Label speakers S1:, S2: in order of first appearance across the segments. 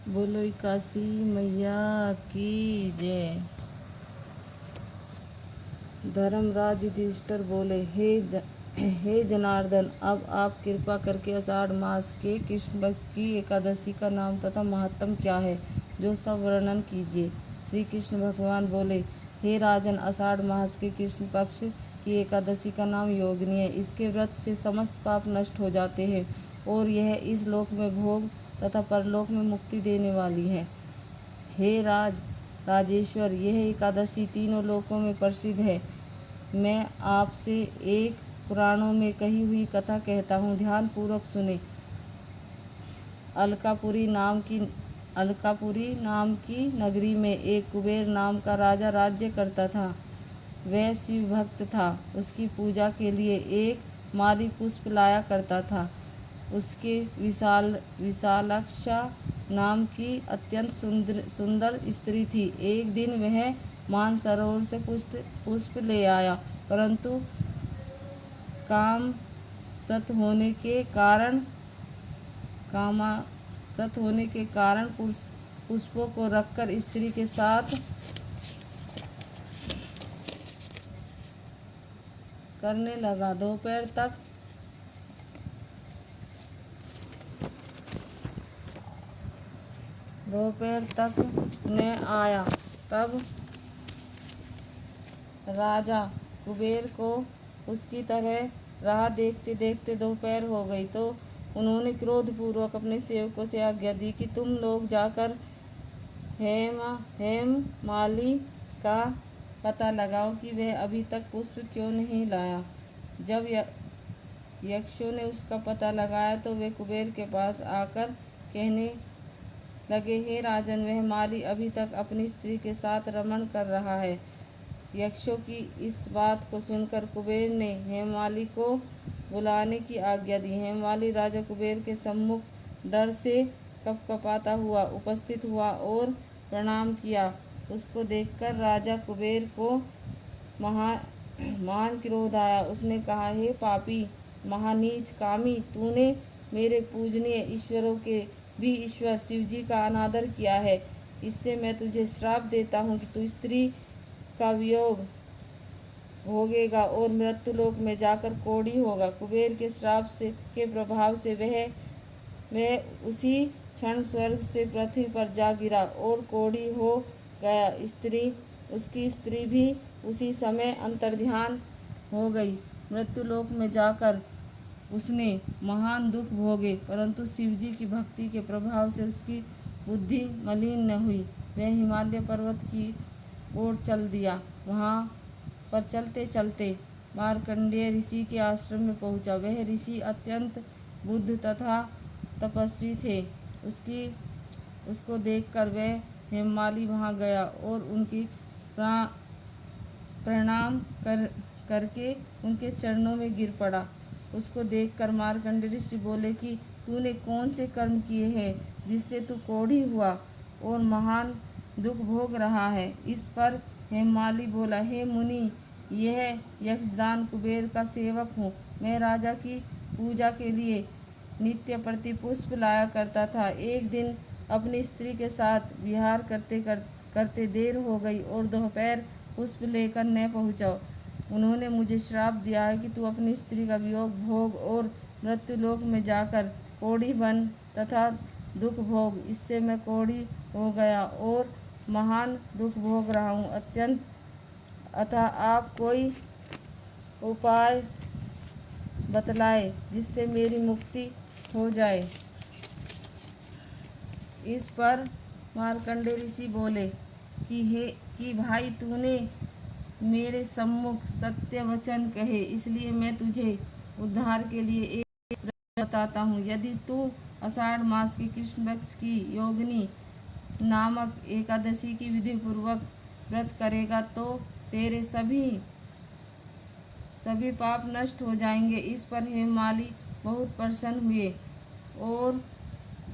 S1: बोलो काशी मैया की जय। धर्मराज युधिष्ठिर बोले, हे जनार्दन, अब आप कृपा करके आषाढ़ मास के कृष्ण पक्ष की एकादशी का नाम तथा महत्तम क्या है, जो सब वर्णन कीजिए। श्री कृष्ण भगवान बोले, हे राजन, आषाढ़ मास के कृष्ण पक्ष की एकादशी का नाम योगिनी है। इसके व्रत से समस्त पाप नष्ट हो जाते हैं और यह इस लोक में भोग तथा परलोक में मुक्ति देने वाली है। हे राजेश्वर, यह एकादशी तीनों लोकों में प्रसिद्ध है। मैं आपसे एक पुराणों में कही हुई कथा कहता हूँ, ध्यान पूर्वक सुने। अलकापुरी नाम की नगरी में एक कुबेर नाम का राजा राज्य करता था। वह शिव भक्त था। उसकी पूजा के लिए एक माली पुष्प लाया करता था। उसके विशालाक्षा नाम की अत्यंत सुंदर स्त्री थी। एक दिन वह मानसरोवर से पुष्प ले आया, परंतु कामासक्त होने के कारण पुष्पों को रखकर स्त्री के साथ करने लगा। दोपहर तक न आया। तब राजा कुबेर को उसकी तरह राह देखते देखते दोपहर हो गई, तो उन्होंने क्रोधपूर्वक अपने सेवकों से आज्ञा दी कि तुम लोग जाकर हेममाली का पता लगाओ कि वह अभी तक पुष्प क्यों नहीं लाया। जब यक्षों ने उसका पता लगाया तो वे कुबेर के पास आकर कहने लगे, हे राजन, वह माली अभी तक अपनी स्त्री के साथ रमण कर रहा है। यक्षों की इस बात को सुनकर कुबेर ने हेममाली को बुलाने की आज्ञा दी। हेममाली राजा कुबेर के सम्मुख डर से कँपकँपाता हुआ उपस्थित हुआ और प्रणाम किया। उसको देखकर राजा कुबेर को महान क्रोध आया। उसने कहा, हे पापी, महानीच कामी, तूने मेरे पूजनीय ईश्वरों के भी ईश्वर शिवजी का अनादर किया है। इससे मैं तुझे श्राप देता हूँ कि तू स्त्री का वियोग भोगेगा और मृत्युलोक में जाकर कोढ़ी होगा। कुबेर के श्राप के प्रभाव से वह उसी क्षण स्वर्ग से पृथ्वी पर जा गिरा और कोढ़ी हो गया। उसकी स्त्री भी उसी समय अंतर्ध्यान हो गई। मृत्युलोक में जाकर उसने महान दुख भोगे, परंतु शिवजी की भक्ति के प्रभाव से उसकी बुद्धि मलिन न हुई। वह हिमालय पर्वत की ओर चल दिया। वहाँ पर चलते चलते मार्कंडेय ऋषि के आश्रम में पहुँचा। वह ऋषि अत्यंत बुद्ध तथा तपस्वी थे। उसको देखकर वह हेममाली वहाँ गया और उनकी प्रणाम करके उनके चरणों में गिर पड़ा। उसको देखकर मार्कंडेय ऋषि बोले कि तूने कौन से कर्म किए हैं जिससे तू कोढ़ी हुआ और महान दुख भोग रहा है। इस पर हेममाली बोला, हे मुनि, यह यक्षदान कुबेर का सेवक हूँ। मैं राजा की पूजा के लिए नित्य प्रति पुष्प लाया करता था। एक दिन अपनी स्त्री के साथ विहार करते देर हो गई और दोपहर पुष्प लेकर न पहुँचा। उन्होंने मुझे श्राप दिया है कि तू अपनी स्त्री का वियोग भोग और मृत्युलोक में जाकर कोढ़ी बन तथा दुख भोग। इससे मैं कोढ़ी हो गया और महान दुख भोग रहा हूँ। अतः आप कोई उपाय बतलाए जिससे मेरी मुक्ति हो जाए। इस पर मार्कंडेय ऋषि बोले कि भाई, तूने मेरे सम्मुख सत्य वचन कहे, इसलिए मैं तुझे उद्धार के लिए एक बताता हूँ। यदि तू आषाढ़ मास की कृष्ण पक्ष की योगिनी नामक एकादशी की विधि पूर्वक व्रत करेगा तो तेरे सभी पाप नष्ट हो जाएंगे। इस पर हेममाली बहुत प्रसन्न हुए और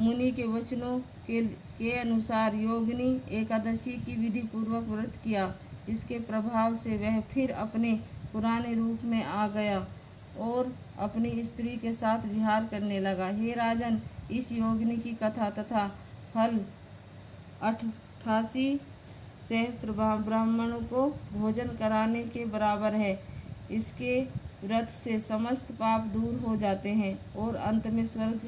S1: मुनि के वचनों के अनुसार योगिनी एकादशी की विधि पूर्वक व्रत किया। इसके प्रभाव से वह फिर अपने पुराने रूप में आ गया और अपनी स्त्री के साथ विहार करने लगा। हे राजन, इस योगिनी की कथा तथा फल 88 सहस्त्र ब्राह्मणों को भोजन कराने के बराबर है। इसके व्रत से समस्त पाप दूर हो जाते हैं और अंत में स्वर्ग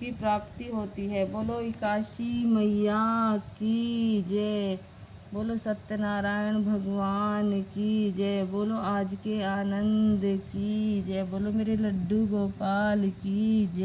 S1: की प्राप्ति होती है। बोलो काशी मैया की जय। बोलो सत्यनारायण भगवान की जय। बोलो आज के आनंद की जय। बोलो मेरे लड्डू गोपाल की जय।